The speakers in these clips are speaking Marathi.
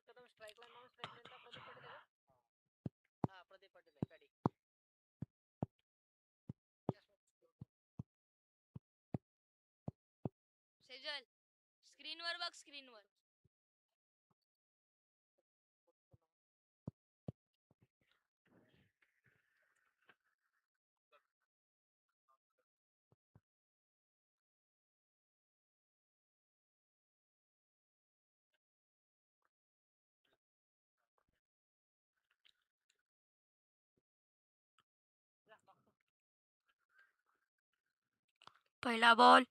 कदम स्ट्राईकला नॉन स्ट्राईक नेता प्रदीप पाटील आहे का? हा प्रदीप पाटील आहे गाडी. सेजल स्क्रीनवर बघ स्क्रीनवर. पहिला बॉल.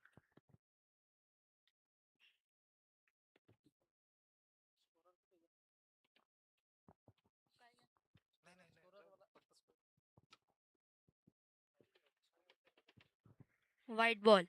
White ball.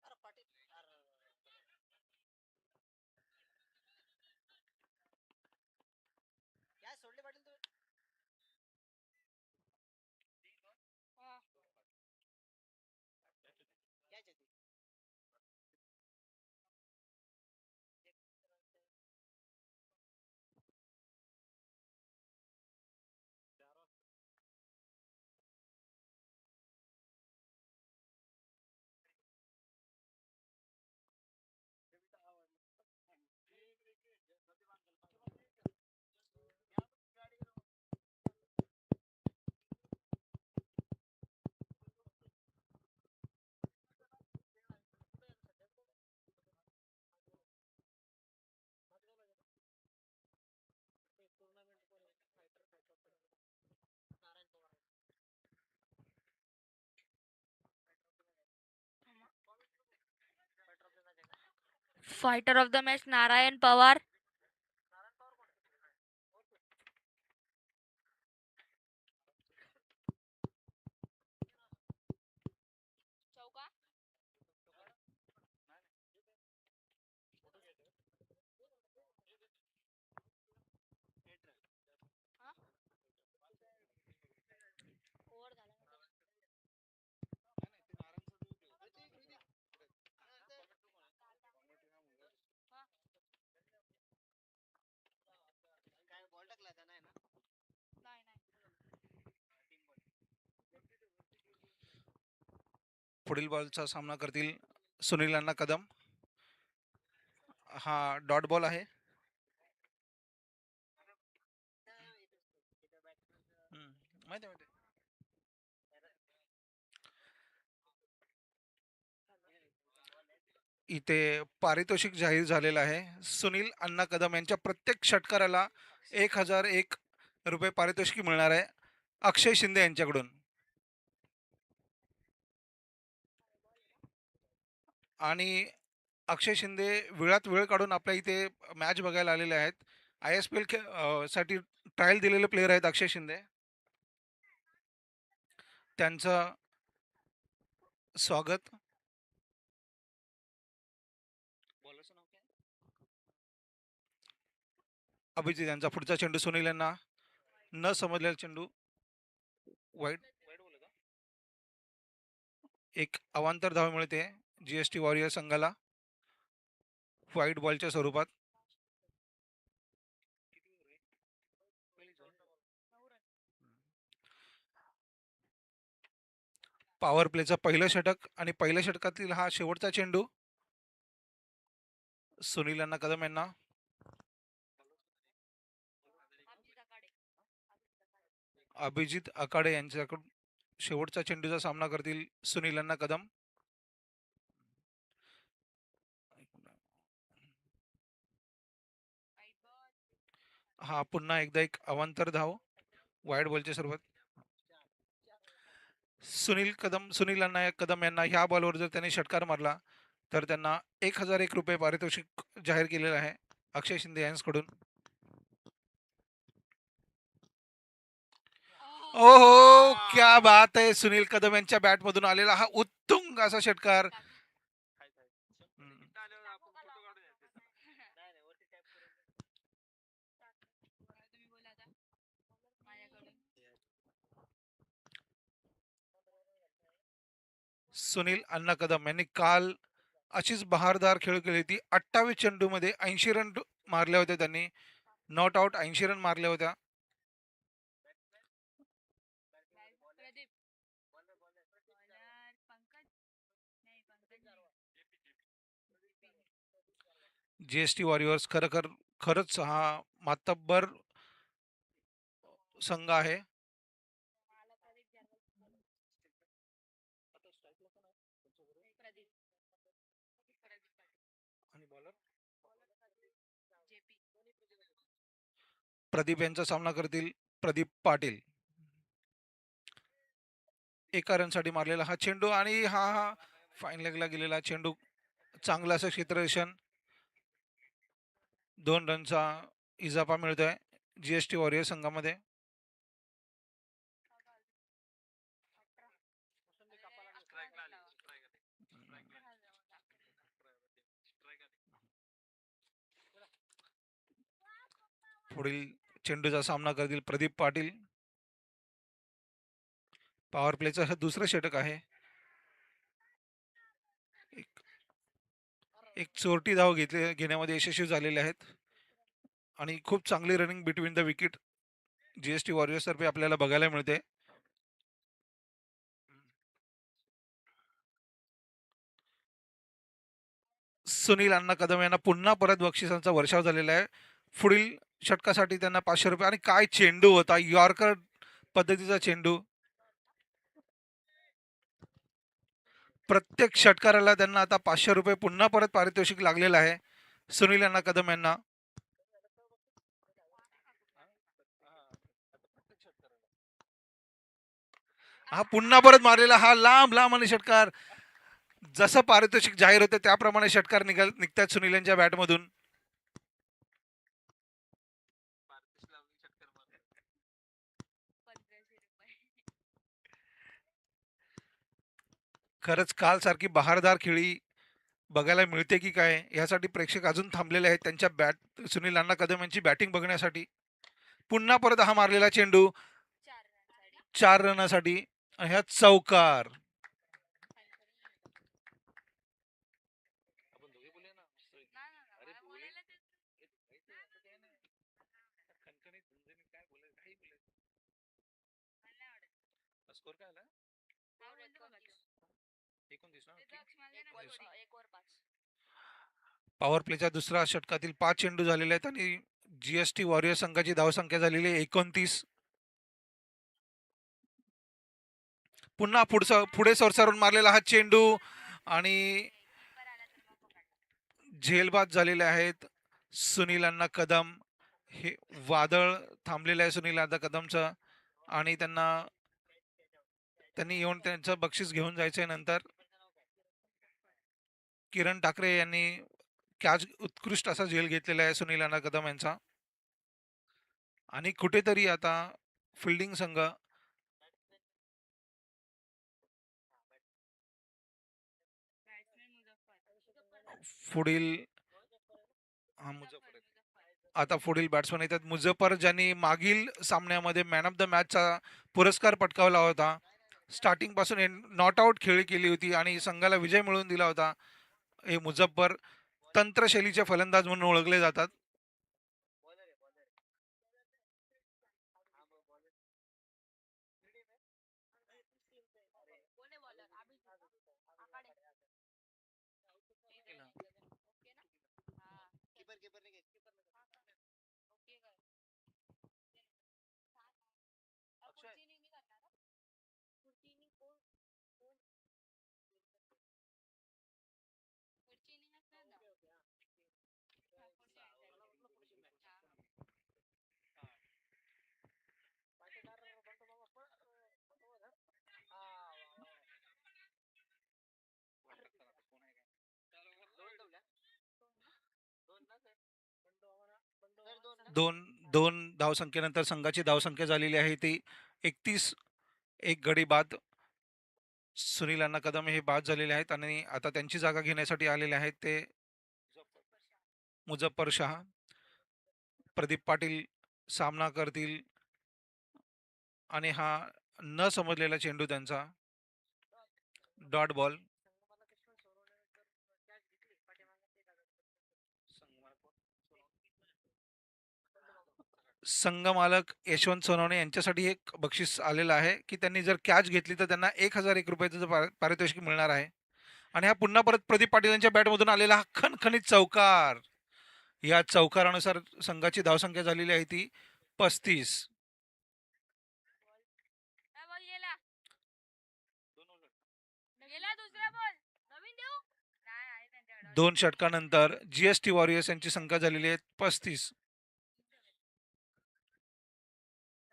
अरे पाटील अरे काय सोडले पाटील तू? घ्यायचे ते. Fighter of the match Narayan Pawar. चौका. ओव्हर झाला. काय बॉल टाकला का नाही ना? नाही नाही. पुढील बॉलचा सामना करतील सुनील अण्णा कदम. हा डॉट बॉल आहे. माहिती माहिती. इथे पारितोषिक जाहीर झालेलं आहे. सुनील अण्णा कदम यांच्या प्रत्येक षटकाराला 1001 रुपये पारितोषिक मिळणार आहे अक्षय शिंदे यांच्याकडून. आणि अक्षय शिंदे वेळात वेळ काढून आपल्या इथे मॅच बघायला आलेले आहेत. ISPL साठी ट्रायल दिलेले प्लेयर आहेत अक्षय शिंदे. त्यांचं स्वागत. अभिजित यांचा पुढचा चेंडू सुनील यांना न समजलेला चेंडू. वाईट. एक अवांतर धाव मिळते GST वॉरियर संघाला व्हाईट बॉलच्या स्वरूपात. पॉवर प्लेचं पहिलं षटक आणि पहिल्या षटकातील हा शेवटचा चेंडू सुनील अण्णा कदम यांना. अभिजित आकाडे यांच्याकडून शेवटचा चेंडूचा सामना करतील सुनील अण्णा कदम. हा पुन्हा एकदा एक अवांतर धाव, वाईड बॉलची सुरुवात. सुनील अण्णा कदम यांना ह्या बॉलवर जर त्यांनी षटकार मारला तर त्यांना 1001 रुपये पारितोषिक जाहीर केलेलं आहे अक्षय शिंदे यांच्याकडून. ओहो, क्या बात आहे. सुनील कदम यांच्या बॅट मधून आलेला हा उत्तुंग असा षटकार. सुनील अण्णा कदम यांनी काल अशीच बहारदार खेळ केली होती. 28 चेंडूमध्ये 80 रन मारले होते त्यांनी. नॉट आउट 80 रन मारल्या होत्या. जीएसटी वॉरियर्स खरंच हा मातब्बर संघ आहे. प्रदीप यांचा सामना करतील प्रदीप पाटील. एका रनसाठी मारलेला हा चेंडू आणि हा फाईन लेगला गेलेला चेंडू. चांगला असं क्षेत्ररक्षण. 2 रनचा इजाफा मिळतोय जीएसटी वॉरियर संघामध्ये. पुढील चेंडूचा सामना करतील प्रदीप पाटील. पॉवर प्लेचं हे दुसरं षटक आहे. एक चोरटी धाव घेण्यामध्ये यशस्वी झालेले आहेत आणि खूप चांगली running between the wicket GST warriors तर्फे आपल्याला बघायला मिळते. सुनील अण्णा कदम यांना पुन्हा परत बक्षिसांचा वर्षाव झालेला आहे. पुढील षटकासाठी त्यांना 500 रुपये. आणि काय चेंडू होता, यॉर्कर पद्धतीचा चेंडू. प्रत्येक षटकाराला त्यांना आता 500 रुपये पुन्हा परत पारितोषिक लागलेलं आहे सुनील अण्णा कदम यांना. हा पुन्हा परत मारलेला हा लांब आणि षटकार. जसं पारितोषिक जाहीर होते त्याप्रमाणे षटकार निघतात सुनील यांच्या बॅटमधून. खरंच काल सारखी बहारदार खेळी बघायला मिळते की काय यासाठी प्रेक्षक अजून थांबलेले आहेत त्यांच्या सुनील अण्णा कदम यांची बॅटिंग बघण्यासाठी. पुन्हा परत हा मारलेला चेंडू 4 रनासाठी. ह्या चौकार. पॉवर प्लेच्या दुसऱ्या षटकातील 5 चेंडू झालेले आहेत आणि जीएसटी वॉरियर संघाची धावसंख्या झालेली आहे 29. पुन्हा पुढे सरसारून मारलेला हा चेंडू आणि झेलबाद झालेले आहेत सुनील अण्णा कदम. हे वादळ थांबलेलं आहे सुनील अण्णा कदमचं आणि त्यांनी येऊन त्यांचं बक्षीस घेऊन जायचंय नंतर. किरण ठाकरे यांनी कॅच उत्कृष्ट असा झेल घेतलेला आहे सुनील अण्णा कदम यांचा. आणि कुठेतरी आता फिल्डिंग संघ पुढील आता पुढील बॅट्समन येतात मुझफ्फर, ज्यांनी मागील सामन्यामध्ये मॅन ऑफ द मॅचचा पुरस्कार पटकावला होता. स्टार्टिंग पासून नॉट आउट खेळी केली होती आणि संघाला विजय मिळवून दिला होता. हे मुझफ्फर तंत्रशैलीचे फलंदाज म्हणून ओळखले जातात. दोन दोन धावसंख्येनंतर संघाची धावसंख्या झालेली आहे ती 31. एक गडी बाद. सुनील अण्णा कदम हे बाद झालेले आहेत आणि आता त्यांची जागा घेण्यासाठी आलेले आहेत ते मुझफ्फर शाह. प्रदीप पाटील सामना करतील आणि हा न समजलेला चेंडू त्यांचा डॉट बॉल. संघ मालक यशवंत सोनवणे यांच्यासाठी एक बक्षीस आलेलं आहे की त्यांनी जर कॅच घेतली तर त्यांना 1,001 रुपयाचं पारितोषिक मिळणार आहे. आणि हा पुन्हा परत प्रदीप पाटील यांच्या बॅटमधून आलेला हा खणखणीत चौकार. या चौकारानुसार संघाची धावसंख्या झालेली आहे ती 35. हा बॉल गेला. गेला दुसरा बॉल. नवीन देऊ? नाही आहे त्यांच्याकडे. 2 षटकानंतर जीएसटी वॉरियर्स यांची संख्या झालेली आहे 35.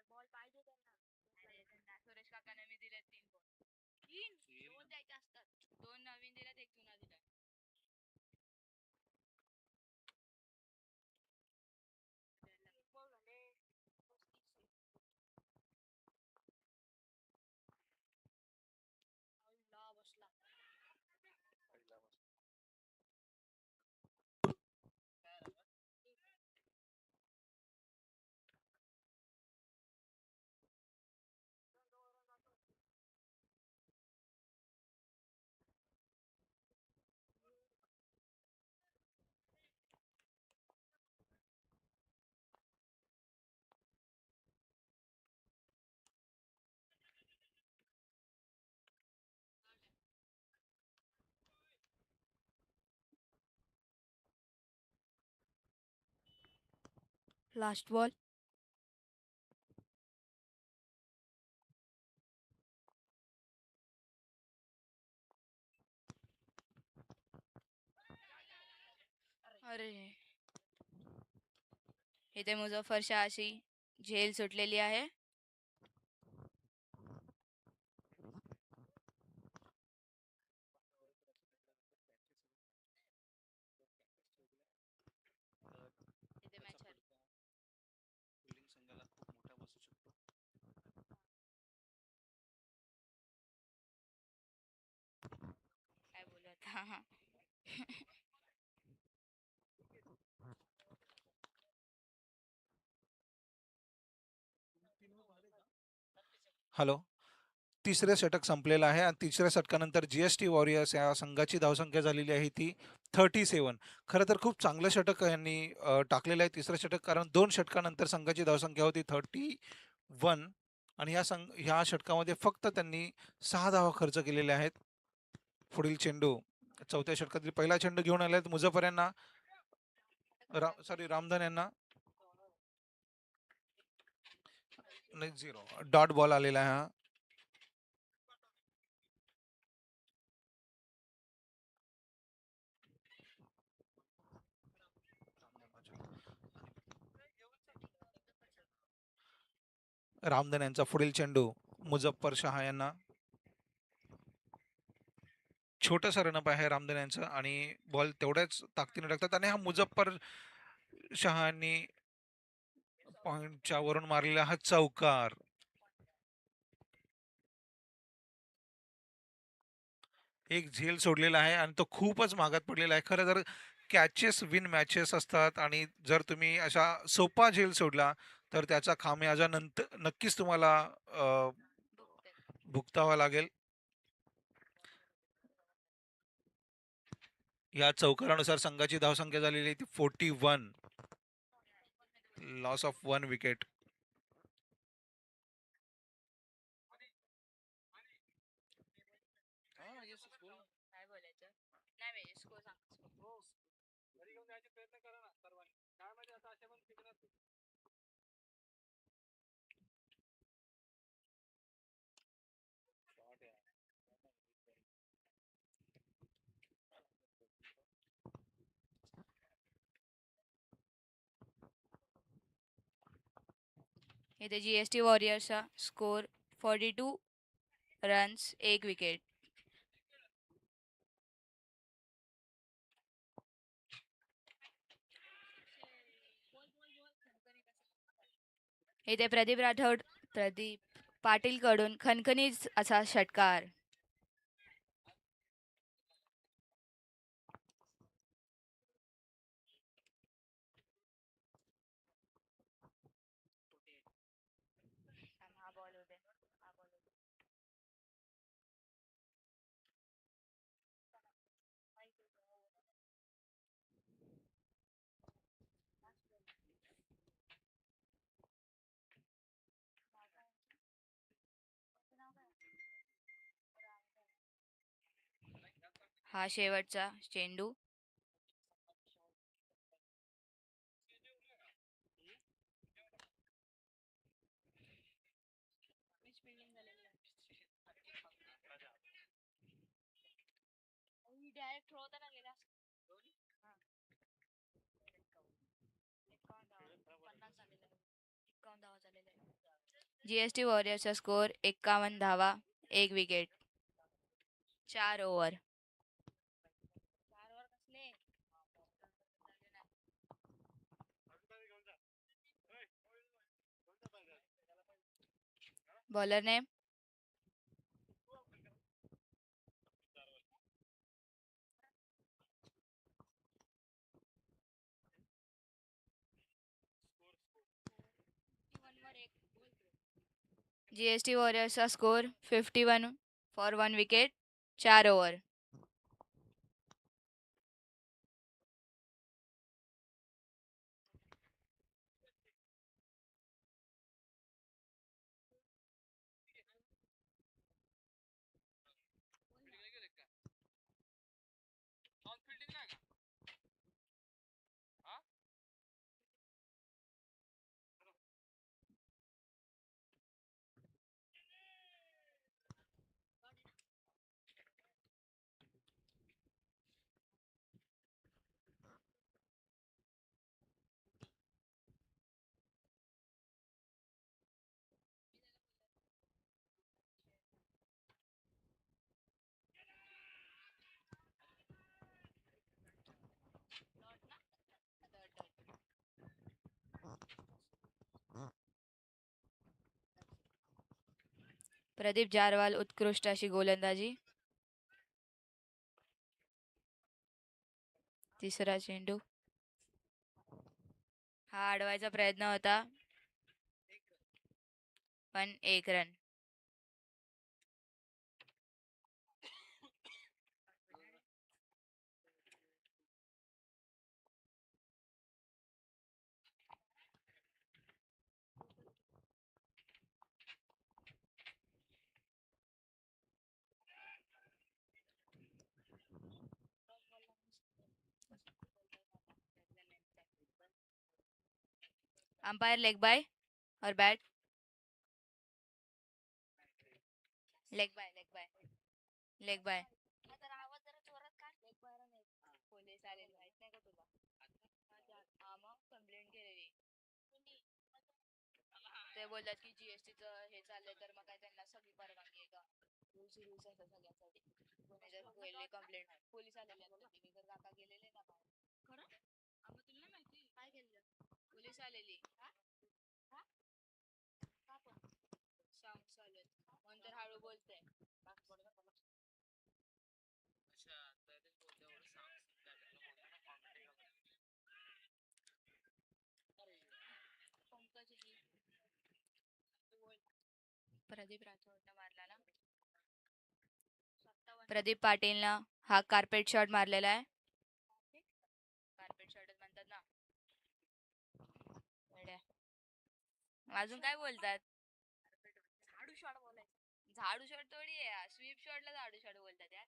बॉल पाहिजे त्यांना. अरे त्यांना सुरेश काकाने मी दिले 3 बॉल. 3 दोन द्यायचे असतात. 2 नवीन दिलेत, एक जुना दिलाय. बसला. Last ball. अरे इथे मुझफ्फर शाहची झेल सुटलेली आहे. इथे मॅच हरली. काय बोलू आता. हॅलो. तिसरे षटक संपलेलं आहे आणि तिसऱ्या षटकानंतर जीएसटी वॉरियर्स या संघाची धावसंख्या झालेली आहे ती 37. खरं तर खूप चांगलं षटक यांनी टाकलेलं आहे तिसरं षटक, कारण 2 षटकानंतर संघाची धावसंख्या होती 31 आणि ह्या षटकामध्ये फक्त त्यांनी 6 धावा खर्च केलेल्या आहेत. पुढील चेंडू चौथ्या षटकातील पहिला चेंडू घेऊन आले आहेत मुझफ्फर यांना, रामधन यांना. नाही, 0 डॉट बॉल आलेला आहे हा. रामधन यांचा पुढील चेंडू मुझफ्फर शाह यांना. छोटंसं रनअप आहे रामधन यांचं आणि बॉल तेवढ्याच ताकदीने टाकतात आणि हा मुझफ्फर शाह यांनी पॉइंटच्या वरून मारलेला हा चौकार. एक झेल सोडलेला आहे आणि तो खूपच महागात पडलेला आहे. खरं तर कॅचेस विन मॅचेस असतात आणि जर तुम्ही अशा सोपा झेल सोडला तर त्याचा खामियाजा नंतर नक्कीच तुम्हाला भुगतावा लागेल. या चौकारानुसार संघाची धावसंख्या झालेली आहे ती 41. Loss of 1 wicket. काय बोलायचं. नाही मी स्कोर सांग. इथे जीएसटी वॉरियर्सचा स्कोर 42 रन्स, 1 विकेट. इथे प्रदीप पाटील कडून खणखणीत असा षटकार. हा शेवटचा चेंडू. जीएसटी वॉरियर्सचा स्कोर 51 धावा, 1 wicket, 4 over. Bowler name GST वॉरियर्सचा score 51 for 1 wicket, 4 over. Pradeep Jarwal उत्कृष्ट अशी गोलंदाजी. तिसरा चेंडू. हा अडवायचा प्रयत्न होता, पण 1 run. Umpire leg bye or bat. Leg bye leg bye. Police आलेले माहित नाही का तुला? हा मग कंप्लेंट केलेली. ते बोलतात की जीएसटीचं हे चाललंय तर मग काय त्यांना सगळी परवानगी आहे का? रूल्स असतात सगळ्यांसाठी. कोणी जर पहिले कंप्लेंट पोलीस आलेले आहेत कधी जर काका गेलेले ना बाहेर. खरं? मग तुला नाही माहिती काय केलं? पोलीस आलेली. सॉंग चालू आहेत म्हणून तर हळू बोलते. प्रदीप राठोडनं मारला ना. प्रदीप पाटीलनं हा कार्पेट शॉट मारलेला आहे. कार्पेट शॉटच म्हणतात ना. वेड्या. अजून काय बोलतात? झाडू शॉट बोलायचं. झाडू शॉट थोडी आहे, स्वीप शॉटला झाडू शॉट बोलतात यार.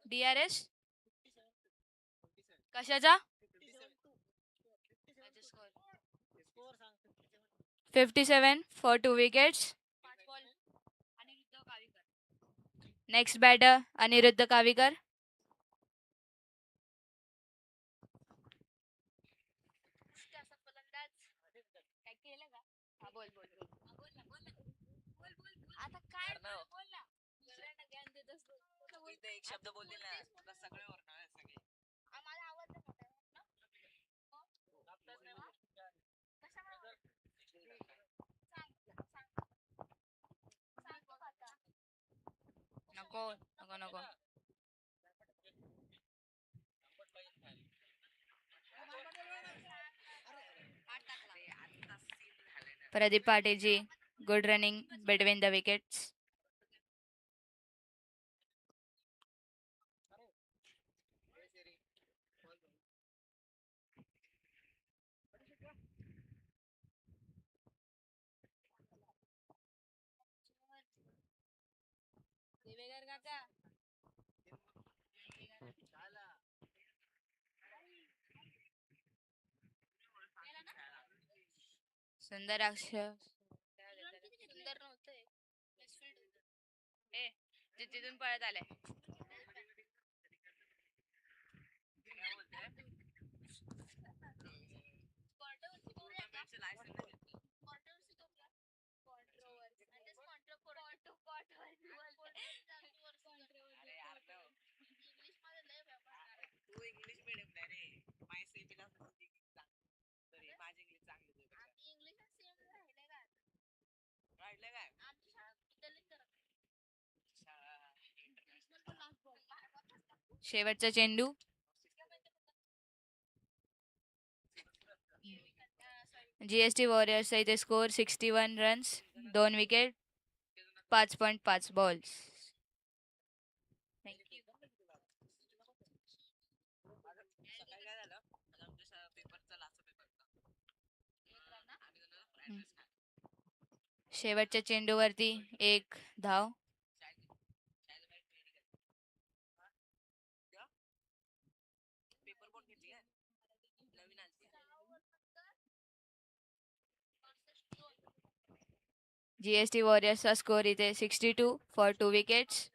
DRS कशाचा? 57 for 2 wickets. Next batter Aniruddha Kavikar. एक शब्द बोलले ना तुला सगळे ओरणार सगळे नको नको नको. Pradeep Patil ji, good running between the wickets. सुंदर अक्षर सुंदर नव्हते ए ते तिथून पळत आले. तू इंग्लिश मीडियम नाही रे माय सेमीला तरी माझी इंग्लिश चांगली राहिलं काय शेवटचा चेंडू. GST वॉरियर्स इथे स्कोर 61 रन्स, 2 विकेट, 5.5 बॉल्स. सकाळी काय झालं आमच्या पेपरचा लास्ट पेपर शेवटच्या चेंडूवरती 1 धाव. पेपर बोर्ड घेतली काय नवीन आली GST वॉरियर्सचा स्कोर इथे 62 for 2 wickets,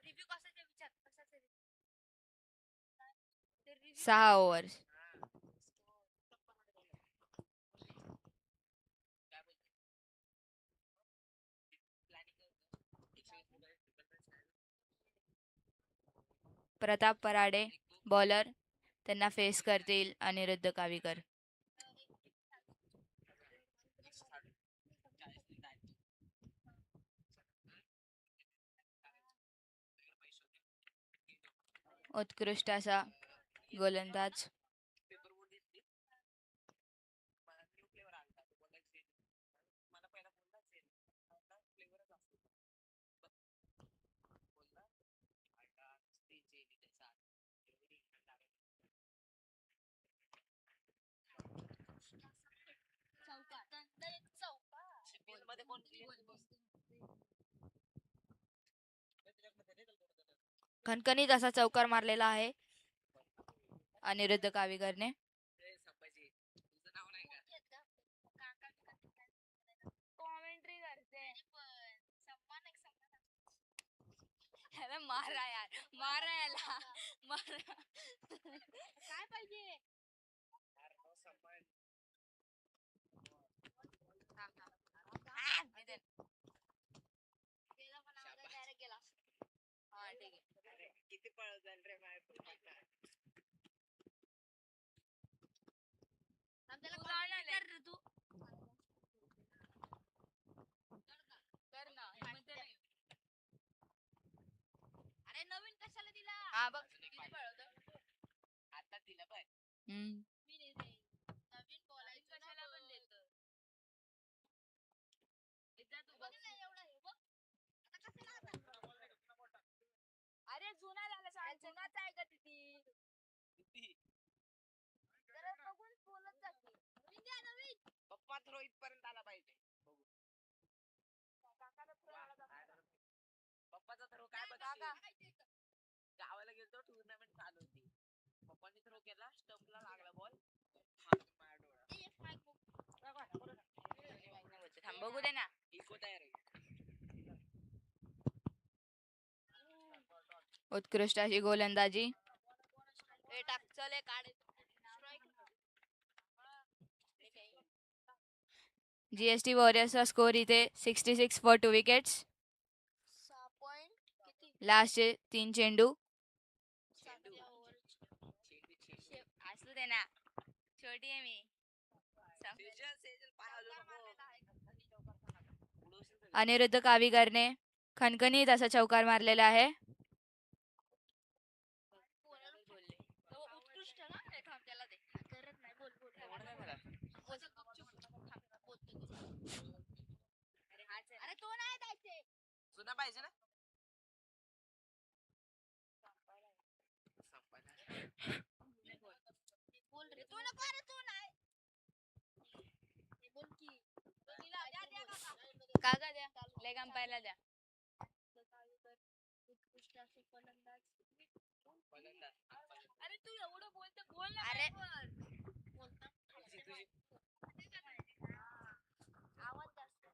6 overs. Pratap Parade bowler, त्यांना फेस करतील अनिरुद्ध कावीकर. उत्कृष्ट असा गोलंदाज. पेपर बोर्ड घेतली मला न्यू फ्लेवर आला तो बोलायचे मला पहिला बोललाच फ्लेवरच असतो बोलला आता ते जेली त्याचा मध्ये कोण खणखणीत असा चौकार मारलेला आहे अनिरुद्ध कावीकरने. संभाजी तुझं नाव नाही का कॉमेंट्री करते ह्याला मारा यार, मारा याला मारा. काय पाहिजे किती पळ जाईल रे माय तू कर ना. अरे नवीन कशाला दिला? हा बघ किती पळवतो आता दिलं पाय मी कोणाचं आहे का तिथे किती? जरा बघून बोलत जा की. विद्या नवीन. पप्पा थ्रो इथपर्यंत आला पाहिजे. काकाला थ्रो आला का? पप्पाचा थ्रो काय काका. बघशील? गावाला गेलतो टुर्नामेंट चालू होती. पप्पानी थ्रो केला, स्टंपला लागला बॉल. थांब बघू दे ना. इको तयार आहे. उत्कृष्ट अशी गोलंदाजी. हे टाक चल हे काढ. जीएसटी वॉरियर्सचा स्कोर इथे 66 फॉर 2 विकेट्स. लास्टचे 3 चेंडू. असू दे ना, छोटी आहे मी. सेजल पाय हलवू नको. उडवशील सगळं. अनिरुद्ध कावीकरने खणखणीत असा चौकार मारलेला आहे. एवढं नाही मला. अरे तो नाही द्यायचे. जुना पाहिजे ना? संपायला. बोल रे तू नको रे तू नाही. बोल की. काका द्या. लेग अंपायरला द्या. फलंदाज. अरे तू एवढं बोलते बोल ना. अरे आवाज जास्त.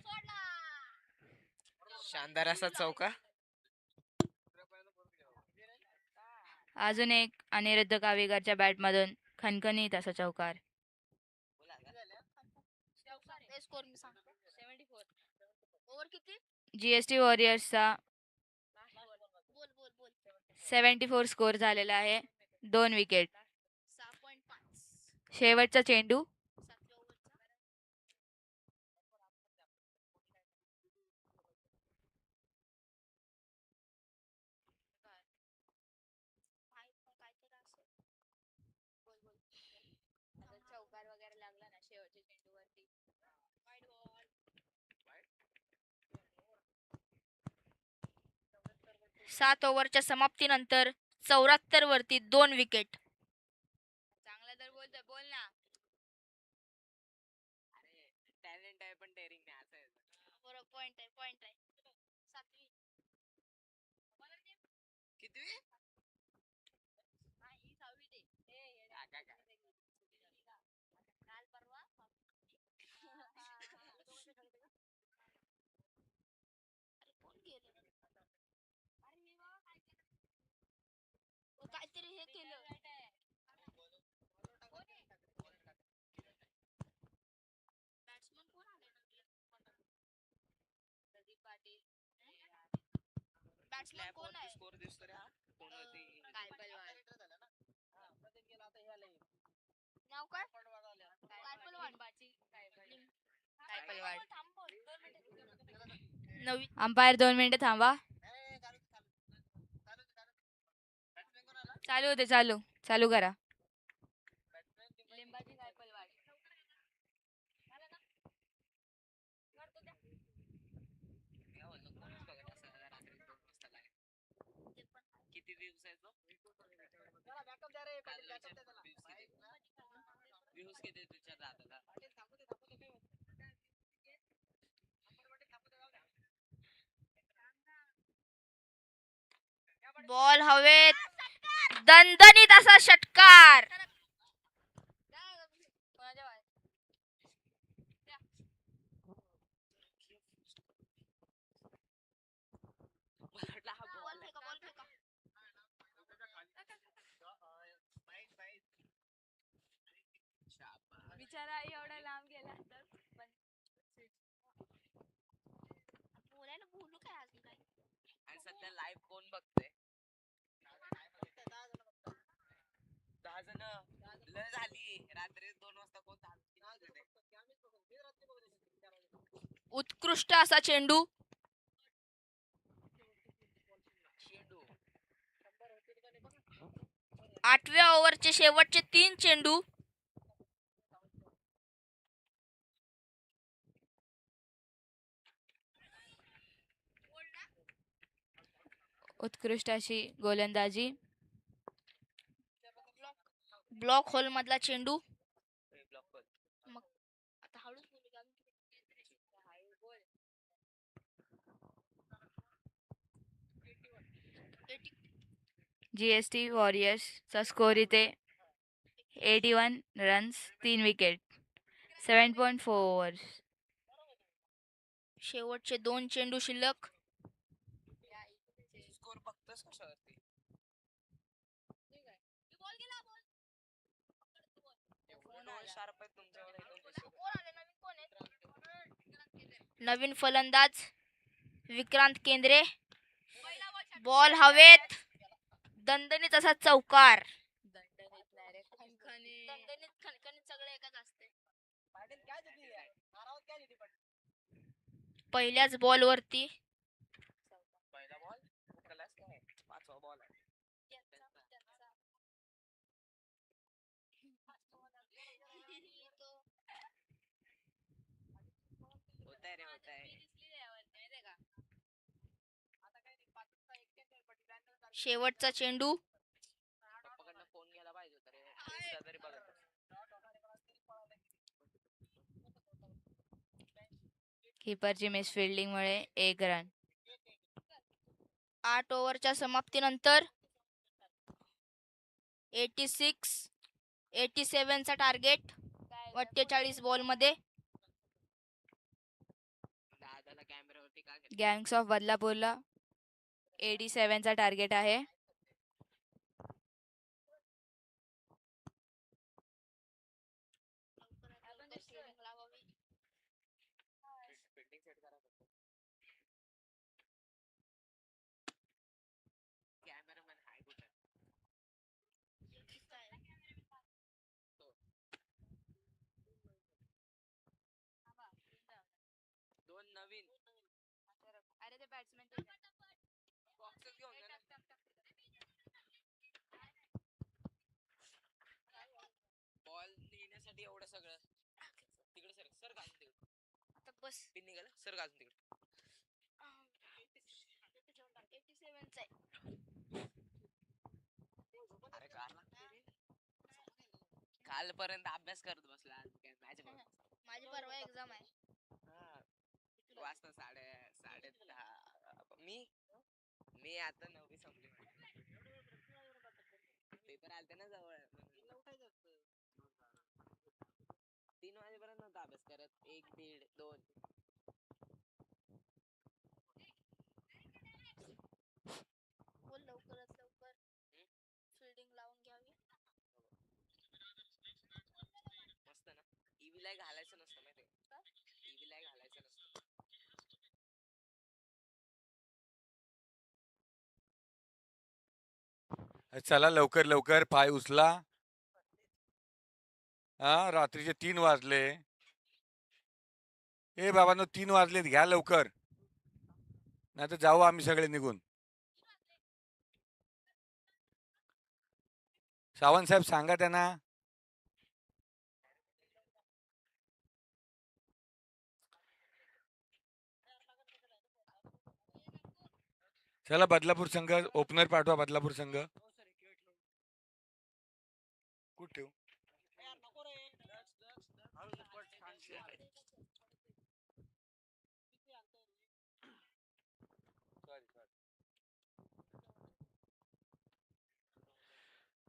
सोडला. शानदार असा चौका. अजून एक अनिरुद्ध कावीकरच्या बॅट मधून खणखणीत असा चौकार. स्कोर मी सांगतो 74. ओव्हर किती? जीएसटी वॉरियर्सचा 74 स्कोर झालेला आहे. 2 विकेट. 6.5. शेवटचा चेंडू. चौकार वगैरे लागला ना शेवटच्या चेंडूवरती. 7 ओव्हरच्या समाप्तीनंतर 74 वरती 2 विकेट. चांगला तर बोल ना. अरे टॅलेंट आहे पण डेअरिंग नाही असं आहे. बरोबर पॉइंट आहे. 7वी. कितवी? नाही 6वी दे. काय? काल परवा. काहीतरी हे केलं. बॅट्समन कोण आले? प्रदीप पाटील. बॅट्समन कोण आहे? स्कोर दिसतो रे हा. कोण होती? काय पलवान. नाव काय? काय पलवान. अंपायर 2 मिनिटे थांबा. चालू होते. चालू करा. लिंबाची काय पलवान. किती दिवसाचं? व्ह्यूज किती तुझ्या दादाला? बॉल हवेत. दणदणीत असा षटकार. बिचारा एवढा लांब गेला तर बोलायला बोलू काय अजून काय. आणि सध्या लाईव्ह कोण बघतोय? 10 जण. लय झाली रात्री 2 वाजता कोण उत्कृष्ट असा चेंडू. 8व्या ओव्हरचे शेवटचे 3 चेंडू. उत्कृष्ट अशी गोलंदाजी. ब्लॉक होल मधला चेंडू. मग आता हळूच बोलू का? GST वॉरियर्सचा स्कोर इथे 81 रन्स, 3 विकेट, 7.4 ओव्हर्स. शेवटचे 2 चेंडू शिल्लक. स्कोर बघतोस कशावरती? दोन शार्प आहेत तुमच्यावर, हे दोन दिसत नवीन फलंदाज विक्रांत केंद्रे. बॉल हवेत, दणदणीत असा चौकार. दणदणीत खणखणीत सगळं एकच असते. पहिल्याच बॉल वरती पहिला बॉल त्यालाच काय 5वा बॉल आहे. होताय रे होताय. शेवटचा चेंडू. पप्पाकडनं फोन घ्यायला पाहिजे होता रे. Insta तरी बघत होता. कीपरची मिस फिल्डिंग मुळे 1 रन. 8 ओव्हरच्या समाप्तीनंतर 87 चा टार्गेट 48 बॉल मध्ये. दादाला कॅमेरावरती का घेतलं? गँग्स ऑफ बदलापूरला 87 चा टार्गेट आहे. Fielding set करा फक्त. Cameraman हाय कुठे? दोन नवीन अरे ते बॅट्समॅन बॉक्सेस घेऊन जा ना. बॉल नेण्यासाठी एवढं सगळं तिकडे सर सर घालून तिकडे. आता बस. पिन निघाला सर घालून तिकडे. 87 चा आहे. अरे कालपर्यंत अभ्यास करत बसला, आज काय मॅच बघ. माझी परवा एक्झाम आहे. वाजता 10:30. मी आता 9वी संपली. पेपर आलते ना जवळ, 3 वाजेपर्यंत नव्हता अभ्यास करत. 1, 1:30, 2. बोल लवकरात लवकर फिल्डिंग लावून घ्यावी. मस्त ना. ईव्हीला घालायचं नसतं माहिती का? ईव्हीला घालायचं नसतं. चला लवकर लवकर, पाय उचला. हा, रात्रीचे 3 वाजले. ए बाबांनो, 3 वाजलेत, घ्या लवकर, नाही तर जाऊ आम्ही सगळे निघून. सावंत साहेब सांगा त्यांना. चला बदलापूर संघ ओपनर पाठवा. बदलापूर संघ कुठे ठेवू?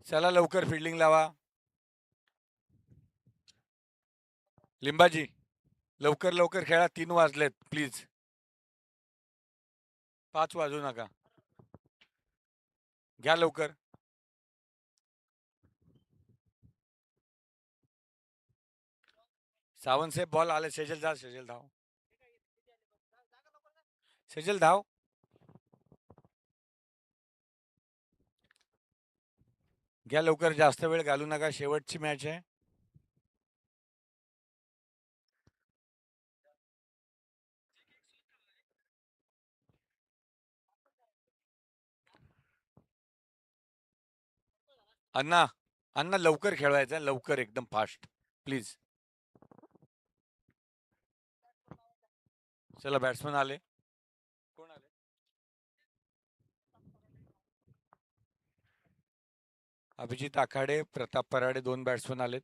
चला लवकर फिल्डिंग लावा. लिंबाजी लवकर लवकर खेळा. 3 वाजलेत, प्लीज. 5 वाजू नका, घ्या लवकर. सावंत साहेब बॉल आले. सेजल जा, सेजल धाव, सेजल धाव. घ्या लवकर, जास्त वेळ घालू नका, शेवटची मॅच आहे. अण्णा अण्णा लवकर खेळवायचं, लवकर, एकदम फास्ट, प्लीज. चला बॅट्समन आले. कोण आले? अभिजित आखाडे, प्रताप पराडे 2 बॅट्समन आलेत.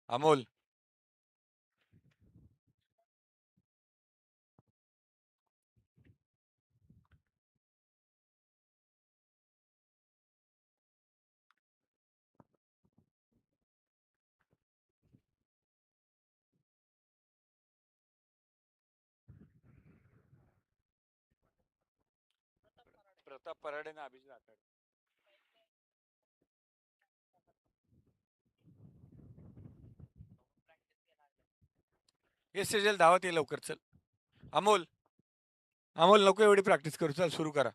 अमोल. प्रताप पराडे आणि अभिजित आखाडे. ये सेजल धावत ये लवकर चल. अमोल अमोल नको एवढी प्रॅक्टिस करू, चल सुरू करा.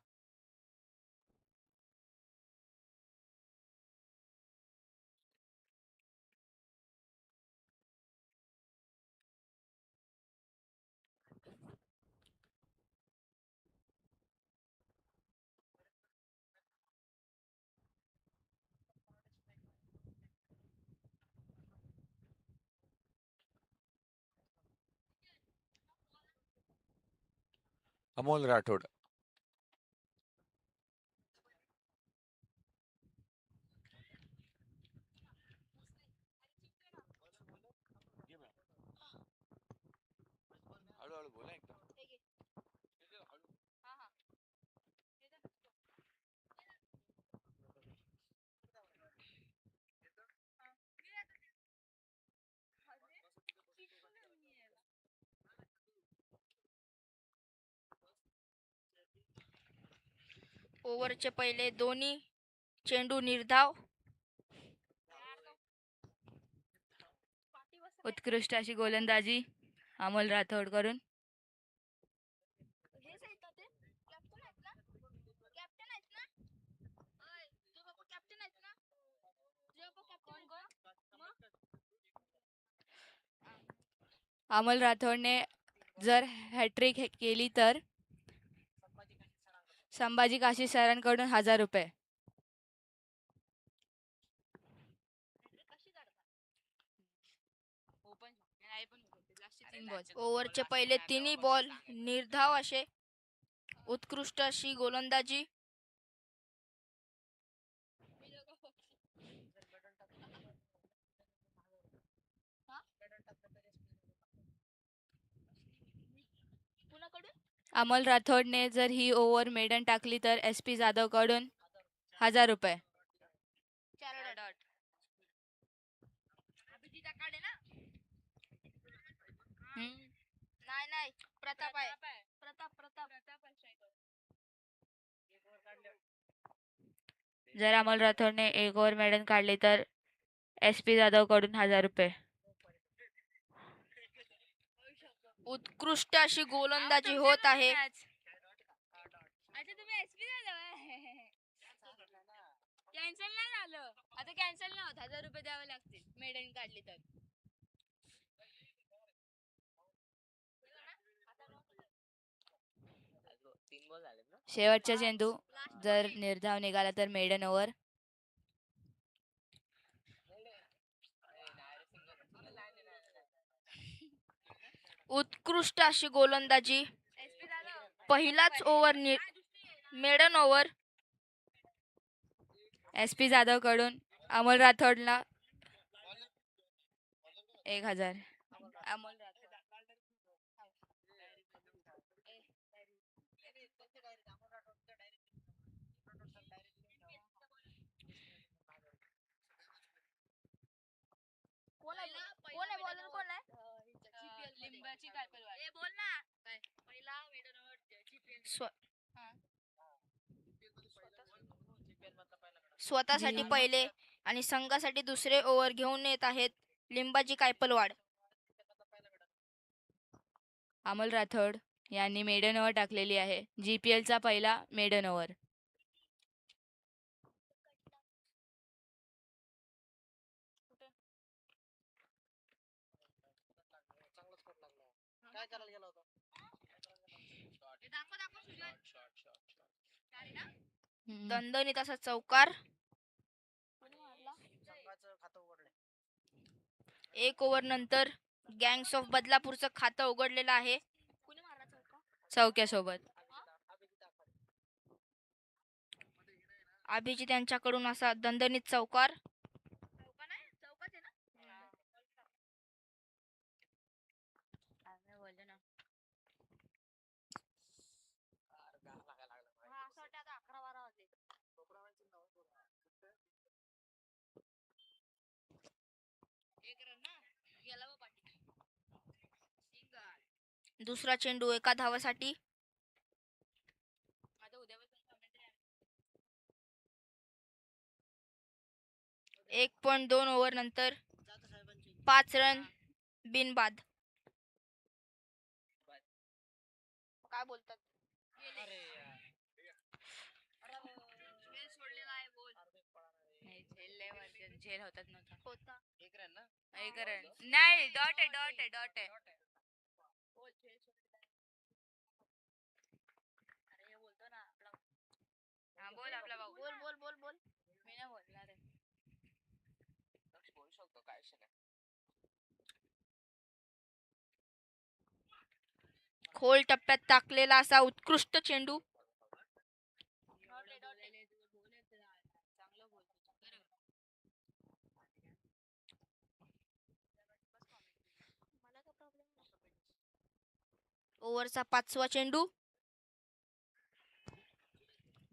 अमोल राठोड. हळूहळू बोला एकदा. ओव्हरचे पहिले दोन्ही चेंडू निर्धाव. उत्कृष्ट अशी गोलंदाजी अमोल राठोड करून. अमोल राठोडने जर हॅट्रिक केली तर संभाजी काशी सरांकडून 1000 रुपये. ओव्हरचे पहिले तिन्ही बॉल निर्धाव असे. उत्कृष्ट अशी गोलंदाजी. अमोल राठोडने जर ही ओव्हर मेडन टाकली तर SP जाधव कडून 1000 रुपये. नाही प्रताप आहे. प्रताप जर अमोल राठोडने एक ओव्हर मेडन काढली तर SP जाधव कडून 1000 रुपये. उत्कृष्ट अशी गोलंदाजी होत आहे. कॅन्सल नाही झालं. आता कॅन्सल नाही होत. 1000 रुपये द्यावे लागतील मेडन काढली तर. शेवटचा चेंडू जर निर्धाव निघाला तर मेडन ओव्हर. उत्कृष्ट अशी गोलंदाजी. पहिलाच over maiden over. SP Jadhav कडून अमोल राठोडला 1000. अमोल कोण आहे बॉलर कोण आहे? लिंबाची कायपलवाड. ए बोल ना. काय पहिला मेडन ओव्हर स्वतःसाठी पहिले आणि संघासाठी दुसरे ओव्हर घेऊन येत आहेत लिंबाची कायपलवाड. अमोल राठोड यांनी मेडन ओव्हर टाकलेली आहे. GPL चा पहिला मेडन ओव्हर. दणदणीत असा चौकार. एक ओव्हर नंतर गँग्स ऑफ बदलापूरचं खातं उघडलेलं आहे चौक्यासोबत. अभिजित यांच्याकडून असा दणदणीत चौकार. दुसरा चेंडू एका धावासाठी. 1.2 ओव्हर नंतर 5 रन बिनबाद. काय बोलतात? झेल होतात नव्हता. होता. एक रन नाही, डॉट आहे. हा, बोल आपला भाऊ. बोल. मी नाही बोलणार आहे. बोलू शकतो, काय विषय नाही. खोल टप्प्यात टाकलेला असा उत्कृष्ट चेंडू. चांगलं बोलतो. ओव्हरचा 5वा चेंडू.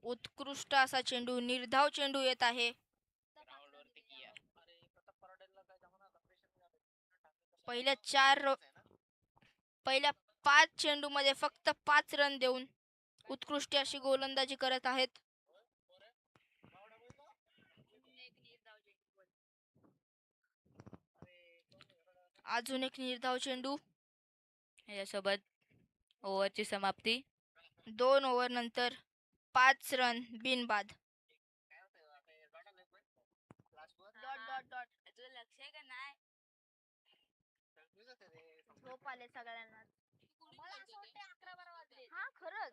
उत्कृष्ट असा चेंडू, निर्धाव चेंडू येत आहे. पहिल्या 5 चेंडू मध्ये फक्त 5 रन देऊन उत्कृष्ट अशी गोलंदाजी करत आहेत. अजून एक निर्धाव चेंडू. यासोबत ओव्हरची समाप्ती. 2 ओव्हर नंतर 5 रन बिनबाद. तुझं लक्ष आहे का नाही? झोप आले सगळ्यांना. हा खरंच.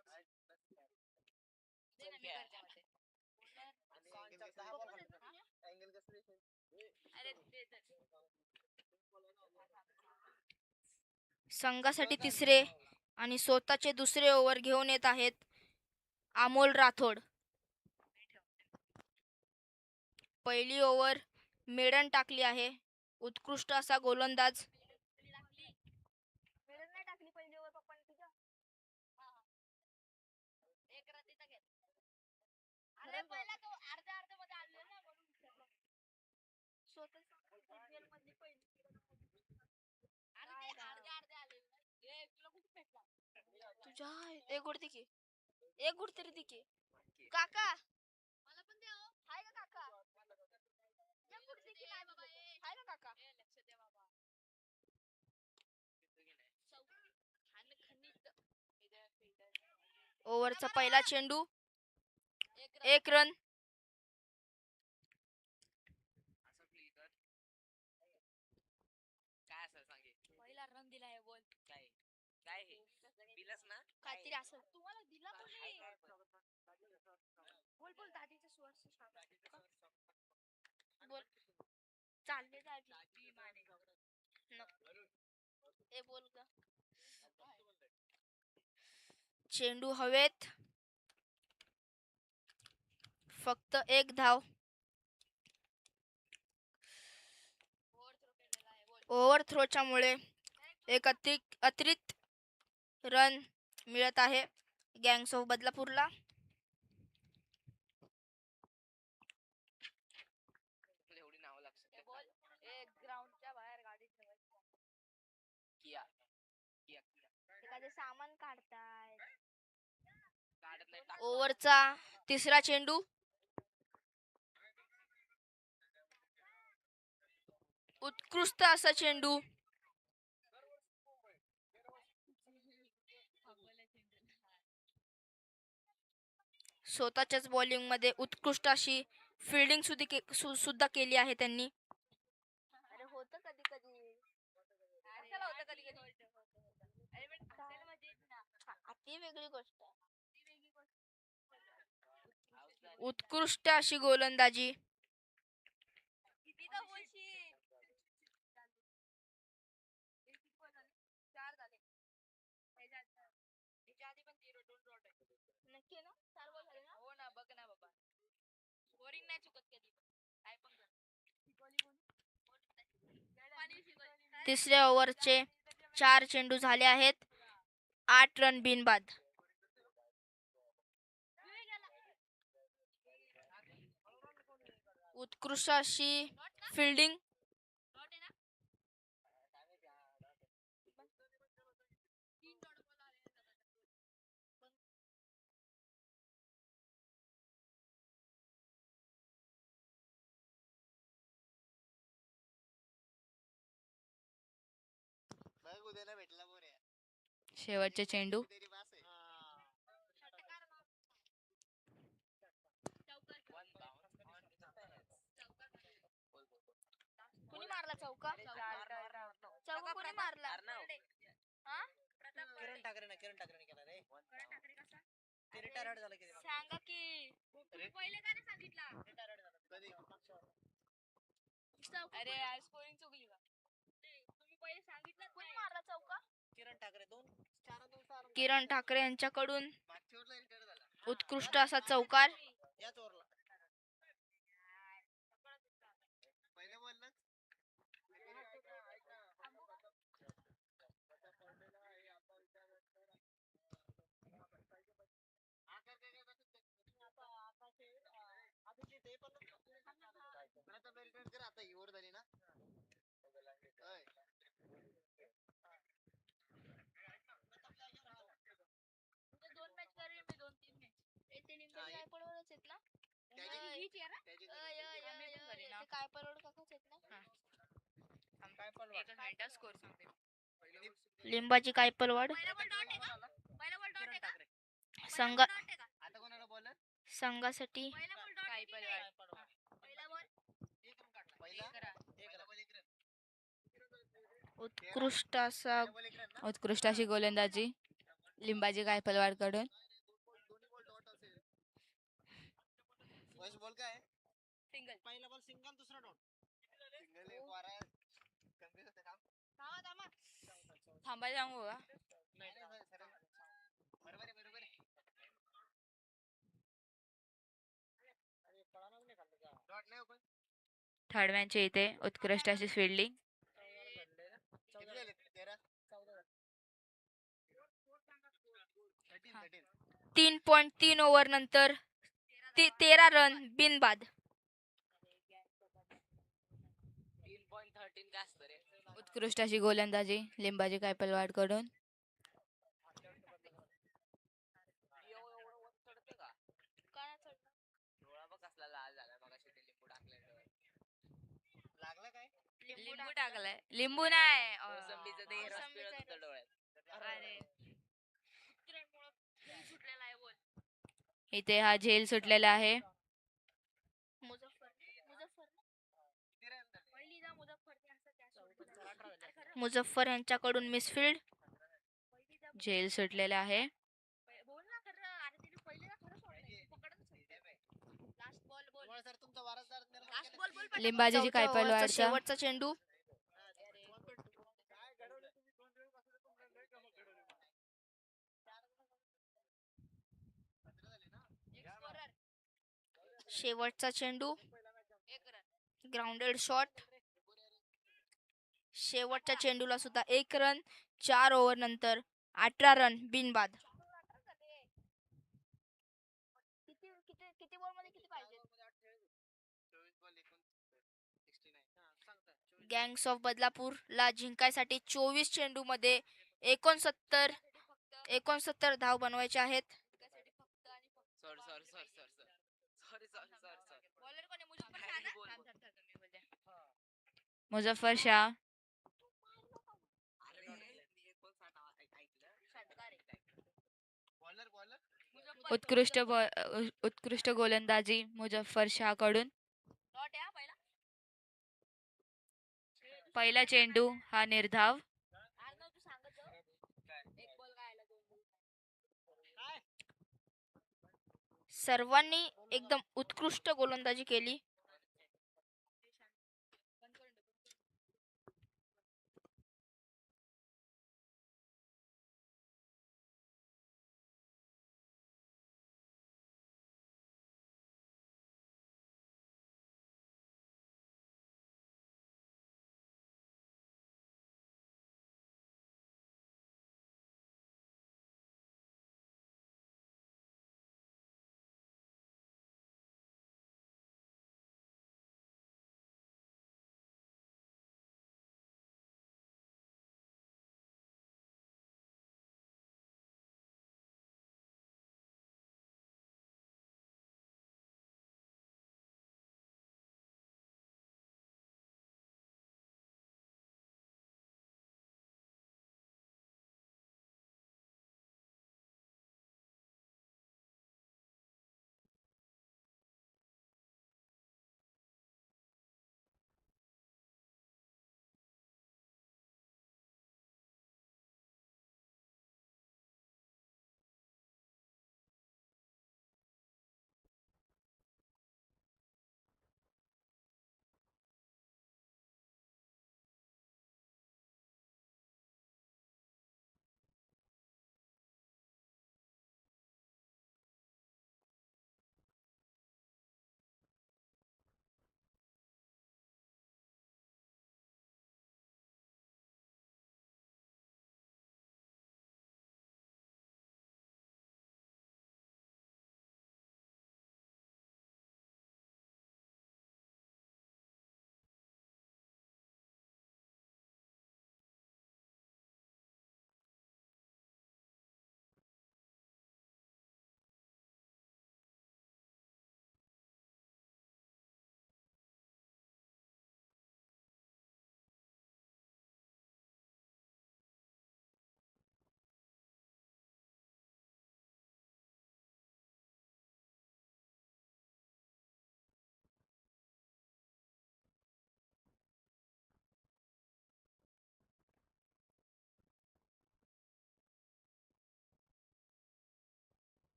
संघासाठी तिसरे आणि स्वतःचे दुसरे ओव्हर घेऊन येत आहेत अमोल राठोड. पहिली ओव्हर मेडन टाकली आहे. उत्कृष्ट असा गोलंदाज. तुझ्या एक गुड की, एक गुड तरी दे की काका. मला पण द्या. हाय का काका? एक गुड दे की. हाय का काका? ओव्हरचा पहिला चेंडू. 1 रन. काय असं सांगे? पहिला रन दिलाय. बोल काय काय हे दिलंस ना? काहीतरी असं तुम्हाला दिला कोणी? बोल दादीचा स्वर बोल. चालले ए बोल का. चेंडू हवेत. फक्त 1 धाव. ओव्हर थ्रोच्या मुळे एक अतिरिक्त रन मिळत आहे गँग्स ऑफ बदलापूरला. एवढी नावं लक्षात बोल. एक ग्राउंडच्या बाहेर गाडी ठेवायची. किया एखादे सामान काढताय. काढत नाही. ओव्हरचा तिसरा चेंडू. उत्कृष्ट असा चेंडू. स्वतःच्याच बॉलिंग मध्ये उत्कृष्ट अशी फिल्डिंग सुद्धा केली आहे त्यांनी. अरे होतं कधी कधी. ती वेगळी गोष्ट. उत्कृष्ट अशी गोलंदाजी. नक्की ना? 4 बॉल झाले ना? हो ना, बघ ना बाबा. बोरिंग नाही चुकत कधी काय पण कर. तिसऱ्या ओव्हरचे 4 चेंडू झाले आहेत. 8 रन बिनबाद. उत्कृष्ट अशी फिल्डिंग. शेवटचे चेंडू. कुणी मारला चौका? चौका कुणी मारला? हा? किरण ठाकरेने केला रे. ते रिटायर्ड झालं की सांगा की तुम्ही पहिले का नाही सांगितला? अरे यार स्कोरिंग चुकली का? तुम्ही पहिले सांगितलं कुणी मारला चौका? किरण ठाकरे 2 किरण ठाकरे यांच्याकडून मागच्या ओव्हरला रिटायर झाला. उत्कृष्ट असा चौकार. याच ओव्हरला पहिल्या बॉललाच आता ही ओव्हर झाली ना. होय. दोन मॅच करेल मी 2-3 मॅच. ते लिंबाची काय पडवलच आहेत ना? ते काय पडवड काकाच आहेत ना? एकच मिनिट स्कोर सांगते. लिंबाची काय पलवाड संघ आता कोणाला बॉलर संघासाठी काय पण उत्कृष्ट असा उत्कृष्ट अशी गोलंदाजी लिंबाजी गायकवाड कडून. बॉल काय सिंगल. पहिला बॉल सिंगल दुसरा डॉट. सिंगल थांबायला सांगू का? बरोबर आहे बरोबर आहे. डॉट नाही ओपन. थर्ड मॅनच्या इथे उत्कृष्ट अशी फिल्डिंग. 3.3 ओव्हर नंतर 13 रन बिनबाद. 3.13 काय असतं रे. उत्कृष्ट अशी गोलंदाजी लिंबाजी गायकवाड कडून. लागला काय लिंबू टाकलाय. लिंबू नाही मोसंबीचं ते रस पिळत होतं डोळ्यात. अरे सुटलेला आहे बोल. इथे हा झेल सुटलेला आहे. मुझफ्फर यांच्याकडून मिसफिल्ड. झेल सुटलेला आहे. सर तुमचा वारसदार लिंबाजीची चौथ्या ओव्हरचा गायकवाडचा शेवटचा चेंडू. शेवटचा चेंडू. Grounded shot. शेवटच्या चेंडूला सुद्धा 1 रन. 4 ओव्हर नंतर 18 रन बिनबाद. किती बॉल मध्ये किती पाहिजे? गँग्स ऑफ बदलापूर ला जिंकायसाठी 24 चेंडू मध्ये 69 धाव बनवायचे आहेत. मुझफ्फर शाह. उत्कृष्ट गोलंदाजी मुझफ्फर शाह कडून. पहिला चेंडू हा निर्धाव. सर्वांनी एकदम उत्कृष्ट गोलंदाजी केली.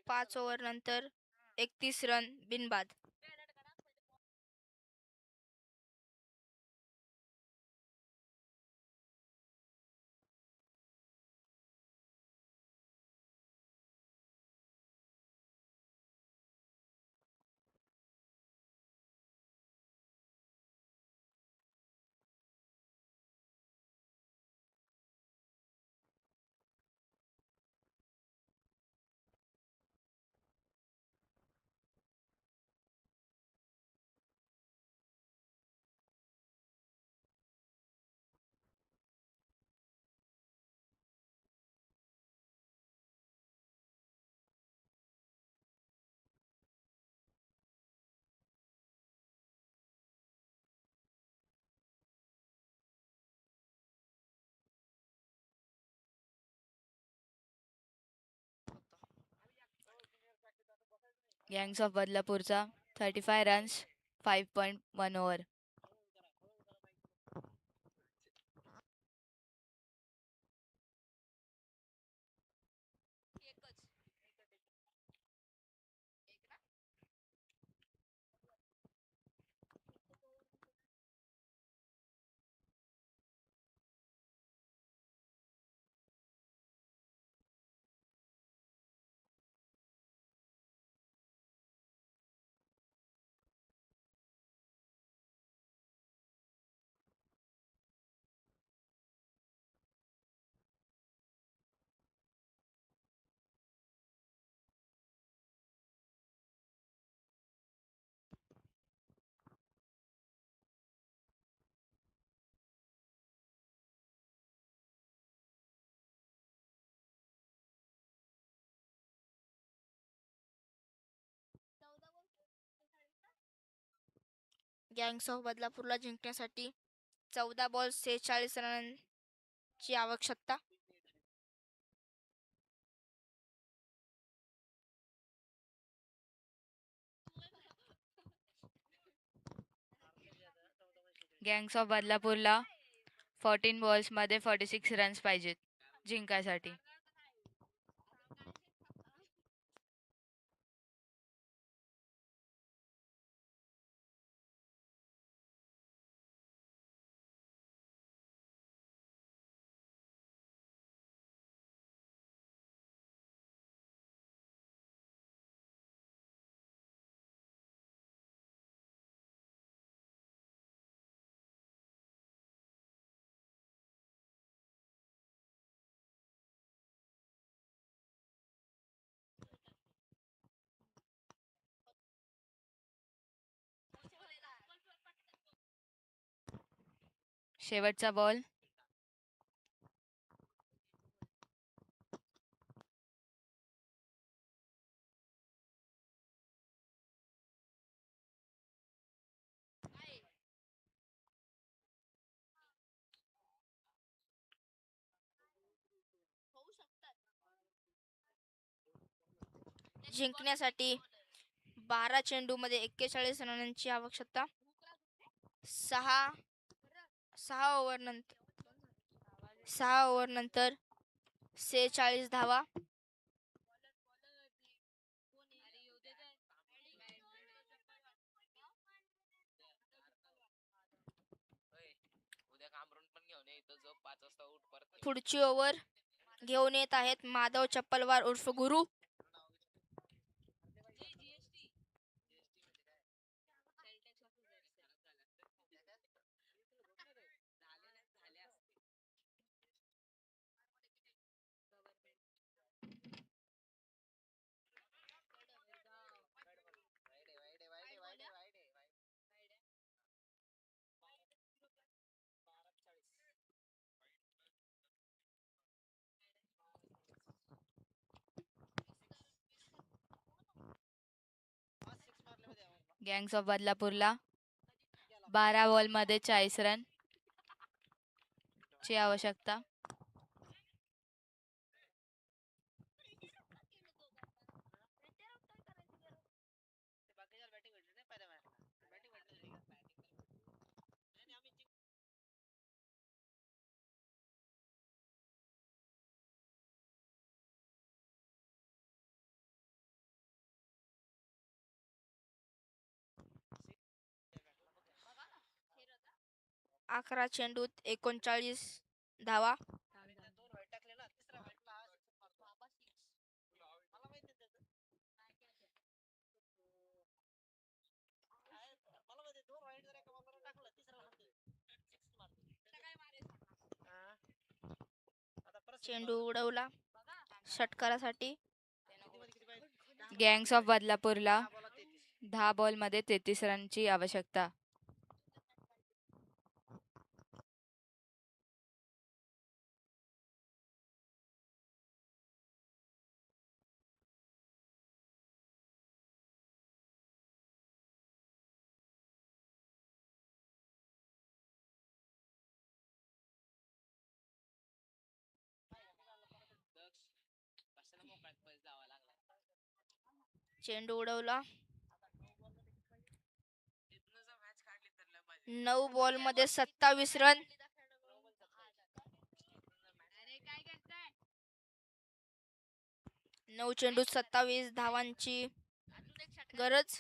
5 ओव्हर नंतर 31 रन बिनबाद. गँग्स ऑफ बदलापूरचा 35 रन्स 5.1 ओव्हर. गँग्स ऑफ बदलापूरला जिंकण्यासाठी 14 बॉल 46 रनांची आवश्यकता. गँग्स ऑफ बदलापूरला 14 बॉल्स मध्ये 46 रन्स पाहिजेत जिंकायसाठी. शेवटचा बॉल. जिंकण्यासाठी 12 चेंडूमध्ये 41 रनांची आवश्यकता. 6 ओव्हर नंतर 46 धावा. उद्या कामरून पण घेऊन ये इथं जो 5 वाजता उठ परत. पुढची ओव्हर घेऊन येत आहेत माधव चप्पलवार उर्फ गुरु. गँग्स ऑफ बदलापूरला 12 बॉल मध्ये 40 रन ची आवश्यकता. 11 चेंडूत 39 धावा. दोन वाईट टाकले ना, तिसऱ्या वाईटला हा six मारतो. मला माहिती आहे त्याचं. मला माहिती आहे, दोन वाईट जर एका बॉलवर टाकलं, तिसरा हाणतोय. Six मारतो. हा. आता परत six चेंडू मारतो. उडवला षटकारासाठी. किती पाहिजे? Gangs of बदलापूरला 10 बॉलात 33. 10 बॉलमध्ये 33 रनची आवश्यकता. चेंडू उडवला. 9 बॉल मध्ये 27 रन. 9 चेंडूत 27 धावांची गरज.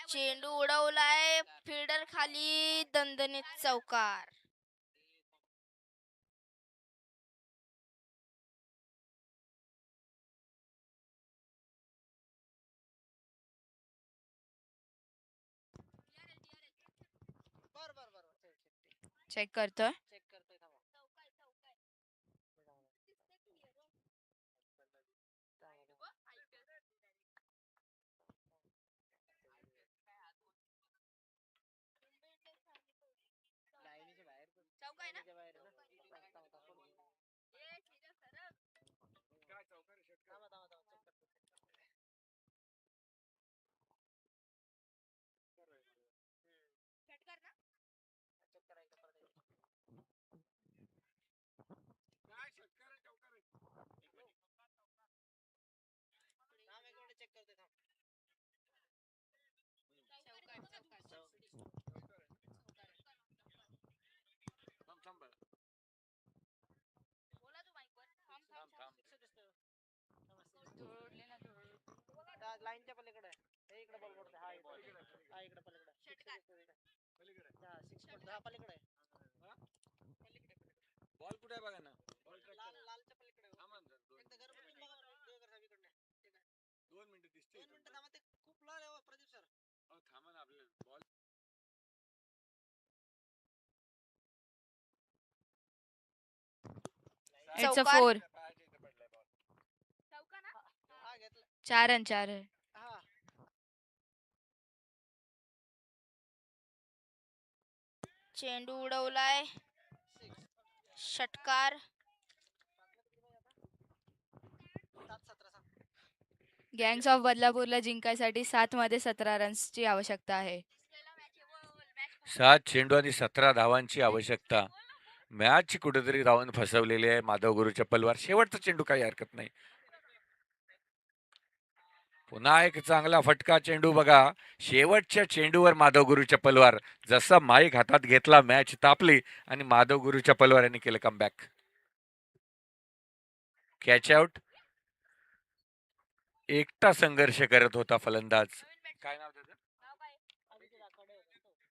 चेंडू उडवलाय फिल्डर खाली, दणदणीत चौकार. बरं. चेक करतोय. चेक करतोय थांबा. लाईनीच्या बाहेर लाईनीच्या बाहेर आहे ना. थांबा, check करतो. Check करायचं परत एकदा. थांब, एक मिनिट check करतोय थांब. लाईनच्या पलीकडे हे इकडे बॉल पडतोय. हा इकडे पलीकडे. हा, six पडतोय. हा, पलीकडे आहे. बॉल कुठे आहे बघा ना. लालच्या पलीकडे. एकदा घरबसून बघा बरं. देवघर साहेबांकडनं. ठीक आहे. 2 मिनिटं दिसते. 2 मिनिटं थांबा, ते खूप लाल आहे हो, प्रदीप सर. थांबा ना आपल्याला बॉल. इट्स अ चौकार. 4. हा, घेतलं. 4 रन 4 रन. हा. चेंडू उडवलाय षटकार. 7-17 सांग. गँग्स ऑफ बदलापूरला जिंकायसाठी 7 मध्ये 17 रन्सची आवश्यकता आहे. 7 चेंडू आणि 17 धावांची आवश्यकता. मॅच कुठेतरी धावून फसवलेली आहे माधव गुरु चप्पलवार. शेवटचा चेंडू काही हरकत नाही. पुन्हा एक चांगला फटका चेंडू बघा. शेवटच्या चेंडूवर माधव गुरु चप्पलवार जसा माईक हातात घेतला, मॅच तापली आणि माधव गुरु चप्पलवार यांनी केलं कमबॅक. Catch out. एकटा संघर्ष करत होता फलंदाज. काय नाव त्याचं?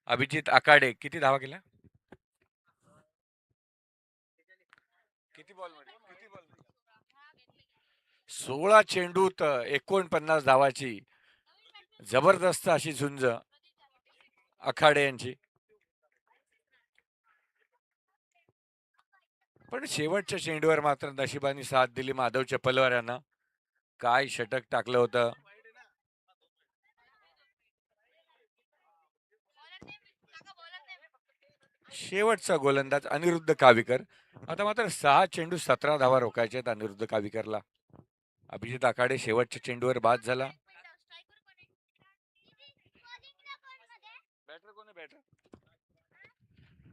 अभिजित आकाडे. किती धावा केल्या? किती बॉल मध्ये? 16 चेंडूत 49 धावाची जबरदस्त अशी झुंज आखाडे यांची. पण शेवटच्या चेंडूवर मात्र नशिबाने साथ दिली माधव चप्पलवार यांना. काय षटक टाकलं होतं. शेवटचा गोलंदाज अनिरुद्ध कावीकर. आता मात्र 6 चेंडू 17 धावा रोखायचे आहेत अनिरुद्ध कावीकरला. अभिजित आखाडे शेवटच्या चेंडूवर बाद झाला.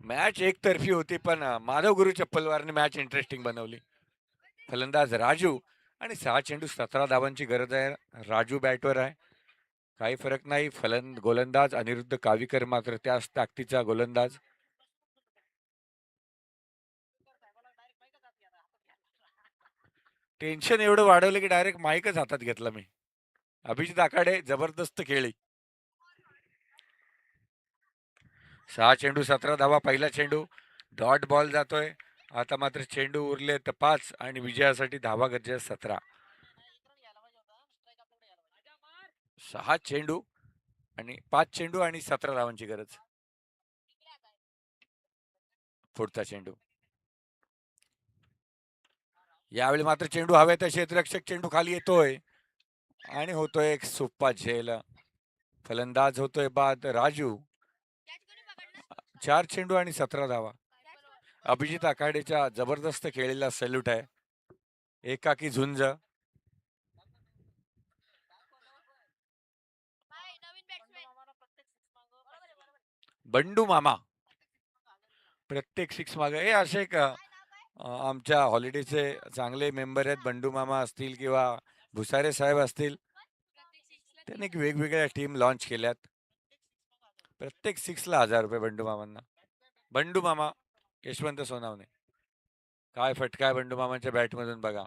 मॅच एकतर्फी होती, पण माधव गुरु चप्पलवारने मॅच इंटरेस्टिंग बनवली. फलंदाज राजू आणि 6 चेंडू 17 धावांची गरज आहे. राजू बॅटवर आहे, काही फरक नाही. गोलंदाज अनिरुद्ध कावीकर मात्र त्याच ताकदीचा गोलंदाज. टेन्शन एवढं वाढवलं की डायरेक्ट माईकच हातात घेतला मी. अभिजित आखाडे जबरदस्त खेळी. 6 चेंडू 17 धावा. पहिला चेंडू डॉट बॉल जातोय. आता मात्र चेंडू उरले तर 5 आणि विजयासाठी धावा गरजे 17. 6 चेंडू आणि 5 चेंडू आणि 17 धावांची गरज. पुढचा चेंडू. यावेळी मात्र चेंडू हवे तर क्षेत्ररक्षक चेंडू खाली येतोय आणि होतोय एक सोप्पा झेल. फलंदाज होतोय बाद राजू. 4 चेंडू आणि 17 धावा. अभिजित आखाडेच्या जबरदस्त खेळलेला सॅल्यूट आहे. एकाकी झुंज. बंडू मामा प्रत्येक सिक्स मागे हे असे का आमच्या हॉलिडेचे चांगले मेंबर आहेत. बंडू मामा असतील किंवा भुसारे साहेब असतील, त्यांनी एक वेगवेगळ्या टीम लॉन्च केल्यात. प्रत्येक सिक्सला 1000 रुपये बंडू मामांना. बंडू मामा यशवंत सोनावणे. काय फटका आहे बंडू मामांच्या बॅटमधून बघा.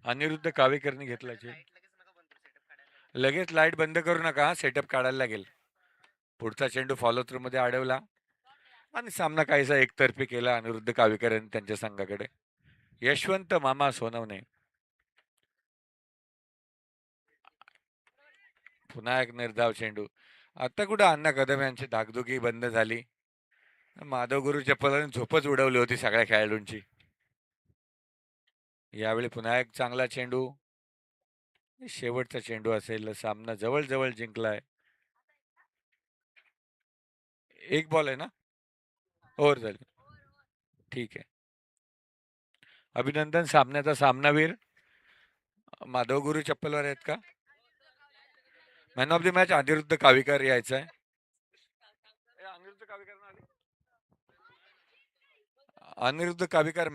अनिरुद्ध कावेकरनी घेतला चेंडू. लगेच लाईट बंद करू नका, सेटअप काढायला लागेल. पुढचा चेंडू फॉलो थ्रू मध्ये अडवला आणि सामना काहीसा एकतर्फी केला अनिरुद्ध कावेकर यांनी त्यांच्या संघाकडे. यशवंत मामा सोनवणे. पुन्हा एक निर्धाव चेंडू. आता कुठं अण्णा कदम यांची धाकधुकी बंद झाली. माधव गुरु चप्पलाने झोपच उडवली होती सगळ्या खेळाडूंची. यावेळी पुन्हा एक चांगला चेंडू. शेवटचा चेंडू असेल. सामना जवळ जिंकलाय. एक बॉल आहे ना, ओव्हर झाली. ठीक आहे. अभिनंदन. सामन्याचा सामनावीर माधव गुरु चप्पलवर आहेत का? Man of the match Aniruddha Kavekar यायचा आहे. अनिरुद्ध कावेकर